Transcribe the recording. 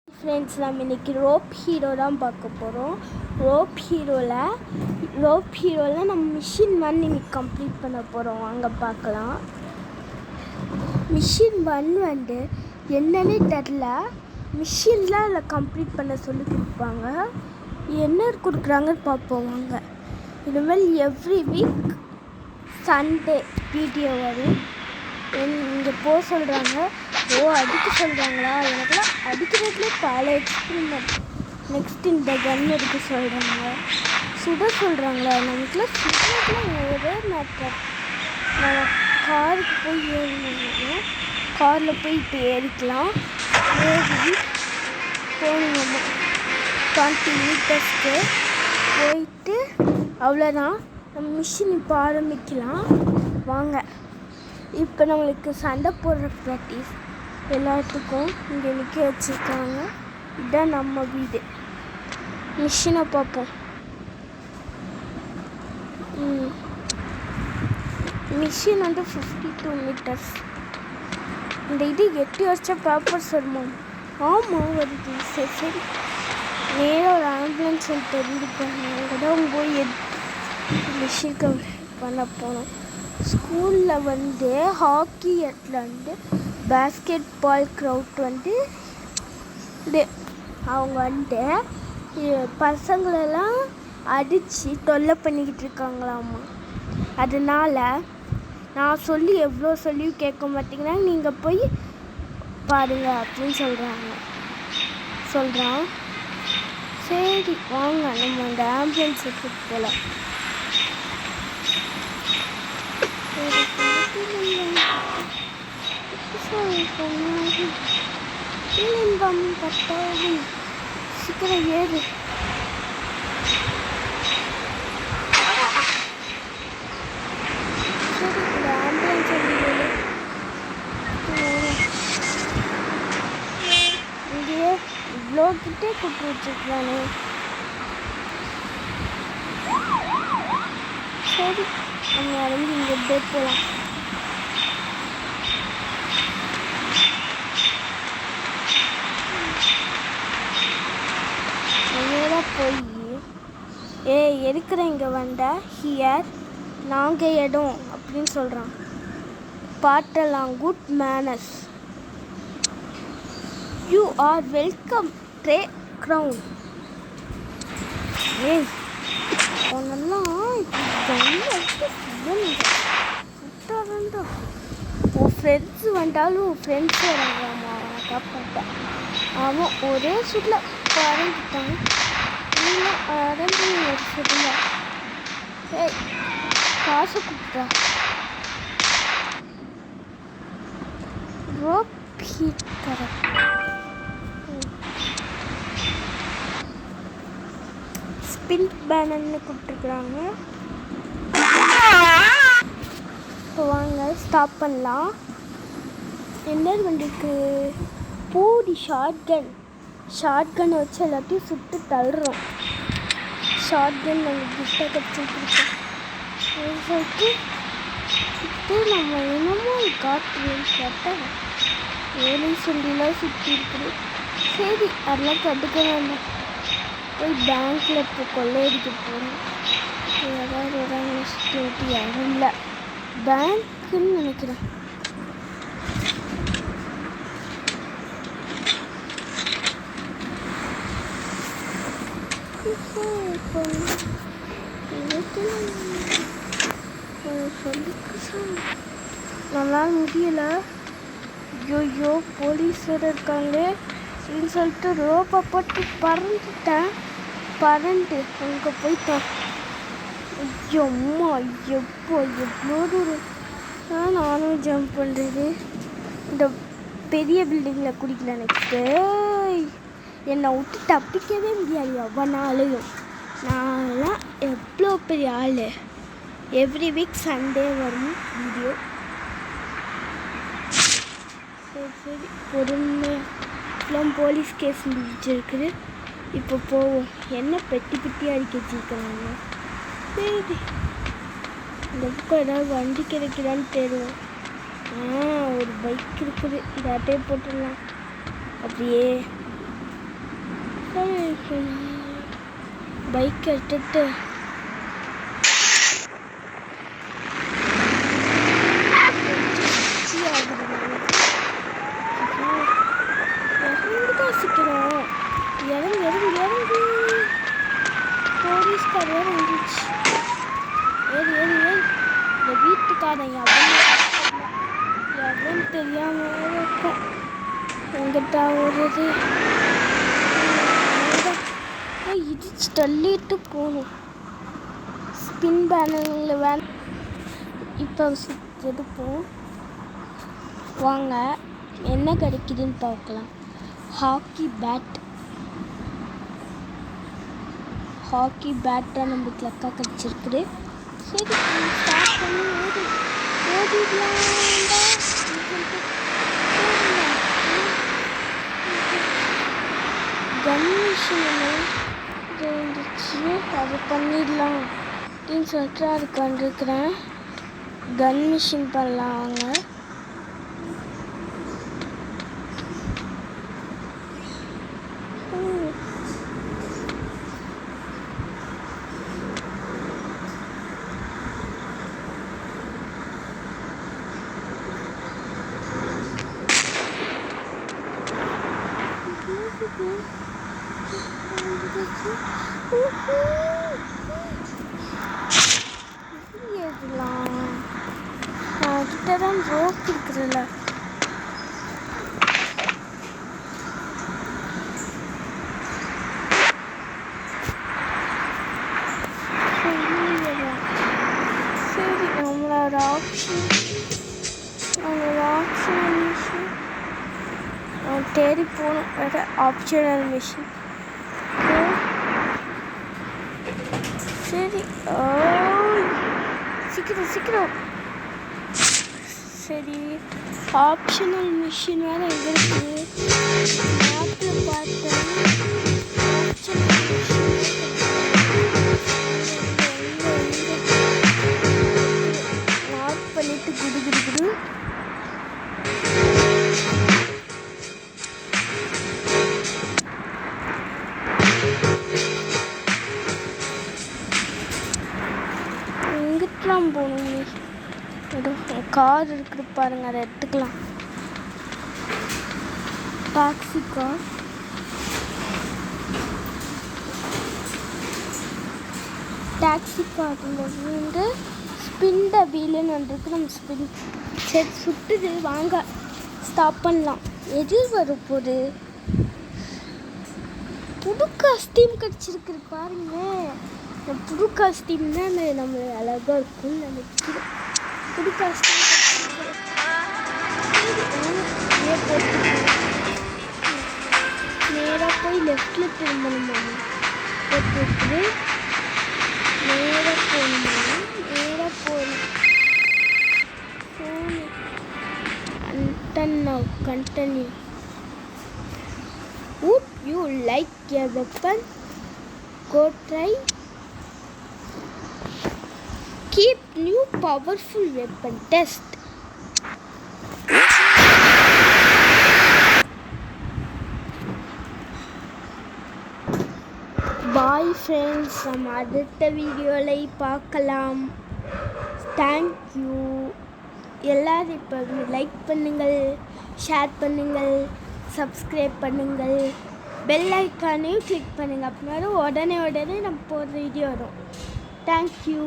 Friends, நம்ம இன்றைக்கி rope hero தான் பார்க்க போகிறோம். ரோப் ஹீரோவில் நம்ம மிஷின் 1 இன்னைக்கு கம்ப்ளீட் பண்ண போகிறோம். வாங்க பார்க்கலாம். மிஷின் 1 வந்து என்னன்னே தெரில, மிஷின்லாம் அதில் கம்ப்ளீட் பண்ண சொல்லி கொடுப்பாங்க. என்ன கொடுக்குறாங்கன்னு பார்ப்போம் வாங்க. இனிமேல் எவ்ரி வீக் சண்டே வீடியோ வரும். இங்கே போக சொல்கிறாங்க. அடிக்க சொல்கிறாங்களா? எனக்குலாம் அடிக்கிறதுலே பல எக்ஸ்பிரிமெண்ட். நெக்ஸ்ட் இந்த கன் எடுக்க சொல்கிறாங்க. சுட சொல்கிறாங்களா? நமக்குலாம் சுடுறதுலாம் ஒரே மேட்டர். நம்ம காருக்கு போய் ஏறினோம். காரில் போய் இப்போ ஏறிக்கலாம். ஏறி போகணுமா 20 மீட்டர்ஸ்க்கு போயிட்டு அவ்வளோதான். நம்ம மிஷின் இப்போ ஆரம்பிக்கலாம் வாங்க. இப்போ நம்மளுக்கு சண்டை போடுற ப்ராக்டிஸ் எல்லாத்துக்கும் இங்கே நிற்க வச்சுருக்காங்க. இதுதான் நம்ம வீடு. மிஷினை பார்ப்போம். மிஷின் வந்து 52 மீட்டர்ஸ். இந்த இது 8 வருஷம் பேப்பர்ஸ் வருமா? ஆமாம் வருது. சரி நேராக ஒரு ஆம்புலன்ஸ் தெரிஞ்சுப்பாங்க. அங்கே தான் போய் மிஷினுக்கு பண்ண போனோம். ஸ்கூலில் வந்து ஹாக்கி இடத்துல வந்து பேஸ்கெட் பால் க்ரௌட் வந்து அவங்க வந்து பசங்களெல்லாம் அடித்து தொல்லை பண்ணிக்கிட்டு இருக்காங்களாம்மா. அதனால் நான் சொல்லி எவ்வளோ சொல்லியும் கேட்க மாட்டேங்கன்னா நீங்கள் போய் பாருங்க அப்படின்னு சொல்கிறான். சரி வாங்க நம்ம அந்த ஆம்புலன்ஸ் எடுத்துகிட்டு போகலாம். சீக்கிரம் ஏறு. இங்கேயே இவ்வளோ கிட்டே கூப்பிட்டு வச்சுருக்கானே. சரி நம்ம இறங்கி இங்கே எப்படியே போகலாம். போய் இருக்கிற இங்கே வந்த ஹியர் நாங்கள் இடம் அப்படின்னு சொல்கிறான். பாட்டெல்லாம் good manners. You are welcome tray crown. உன்னெல்லாம் உன் ஃப்ரெண்ட்ஸ் வந்தாலும் உன் ஃப்ரெண்ட்ஸ் வராங்களாமா. அவனை காப்பாட்டேன். அவன் ஒரே சுட்டில் பறந்துட்டான். அரண்டி வருஷத்துல காசு கொடுத்தா ரோப் ஹீட் கரெக்ட். ஸ்பின் பேனர்னு கூப்பிட்டுருக்குறாங்க. இப்போ வாங்க ஸ்டாப் பண்ணலாம். என்ன வண்டிக்கு பூடி ஷார்ட் கன் வச்சு எல்லாத்தையும் சுட்டு தள்ளுறோம். ஷார்ட் கன் நாங்கள் கிஃப்டாக கிடச்சிருக்கோம். சொல்லிட்டு இப்போ நம்ம என்னமோ காட்டுறேன்னு கேட்டால் ஏன்னு சொல்லிலாம் சுற்றி இருக்குது. சரி அதெல்லாம் கண்டுக்க வேண்டாம். போய் பேங்க்கில் இப்போ கொள்ளையடிக்க போகிறோம். ஏதாவது வராங்க சுற்றி யாரும் இல்லை. பேங்க்குன்னு நினைக்கிறேன். நம்மளால முடியலை. ஐயோ போலீஸோடு இருக்காங்களே அப்படின்னு சொல்லிட்டு ரோப்பை போட்டு பறந்து அங்கே போயிட்டேன். ஐயோ அம்மா எவ்வளோ தூரம் நானும் ஜம்ப் பண்ணுறது. இந்த பெரிய பில்டிங்கில் குடிக்கல. நெக்ஸ்ட்டு என்னை விட்டு தப்பிக்கவே முடியாது எவ்வளோனாலையும். நான்லாம் எவ்வளோ பெரிய ஆள். எவ்ரி வீக் சண்டே வரும் வீடியோ. சரி பொறுமையாக போலீஸ் கேஸ் முடிச்சிருக்குது. இப்போ போவோம். என்ன பெட்டி அடிக்க வச்சுருக்கிறாங்க. சரி இந்த பக்கம் ஏதாவது வண்டி கிடைக்கிறான்னு தெரியும். ஒரு பைக் இருக்குது. இந்த அட்டையை போட்டுடலாம். அப்படியே பைக் எடுத்துட்டு சீக்கிரம் இறங்கு இறங்கு இறங்கு. போலீஸ்கார் வேறு வந்துச்சு. ஏறி ஏறி ஏறி. இந்த வீட்டுக்காரன் எவ்வளோன்னு தெரியாமல் இருக்கும். எங்கிட்ட வருது இடிச்சு தள்ளிட்டு போகணும். ஸ்பின் பேனலில் வேன் இப்போ எடுப்போம். வாங்க என்ன கிடைக்குதுன்னு பார்க்கலாம். ஹாக்கி பேட்டாக நம்மளுக்கு லக்கா கிடச்சிருக்குது. சரி ஸ்டார்ட் பண்ணி ஓடிடலாம். கன் மிஷின் இருந்துச்சு, அது பண்ணிடலாம் அப்படின்னு சொல்லிட்டு அது கண்டிருக்கிறேன். கன் மிஷின் பண்ணலாம் வாங்க. கிட்டதான் ரோப் இருக்குதுல்ல. சரி நம்மளோட ஆப்ஷன் தேடி போகணும். வேறு ஆப்ஷனல் மிஷின். சரி சீக்கிரம். சரி ஆப்ஷனல் மிஷின் வேறு எங்கே இருக்குது? மேப்பில் பார்த்தேன். மார்க் பண்ணிட்டு குடு எங்கிட்டலாம் போகணும். கார் இருக்குது பாருங்க, அதை எடுத்துக்கலாம். Taxi car. டாக்ஸி காரில் வந்து ஸ்பின் த வீலுன்னு வந்துருக்கு. நம்ம ஸ்பின் சரி சுட்டுது. வாங்க ஸ்டாப் பண்ணலாம். எது வரும் போது புது காஸ்டியூம் கிடச்சிருக்கு பாருங்க. இந்த புது காஸ்டியூம் தான் நம்ம அழகாக இருக்கும்னு நினைக்கிறேன். புது காஸ்டியூம் நேராக போய் லெஃப்டில் திரும்பணுமா? போட்டு நேராக போகணும். Continue. Would you like a weapon? Go try. Keep new powerful weapon test. Bye friends. நம்ம அடுத்த வீடியோவில் பார்க்கலாம். தேங்க்யூ. எல்லாரும் இப்போ லைக் பண்ணுங்கள், ஷேர் பண்ணுங்கள், சப்ஸ்கிரைப் பண்ணுங்கள், பெல் ஐக்கானையும் கிளிக் பண்ணுங்கள். அப்படின்னா உடனே நம்ம போடுற வீடியோ வரும். தேங்க்யூ.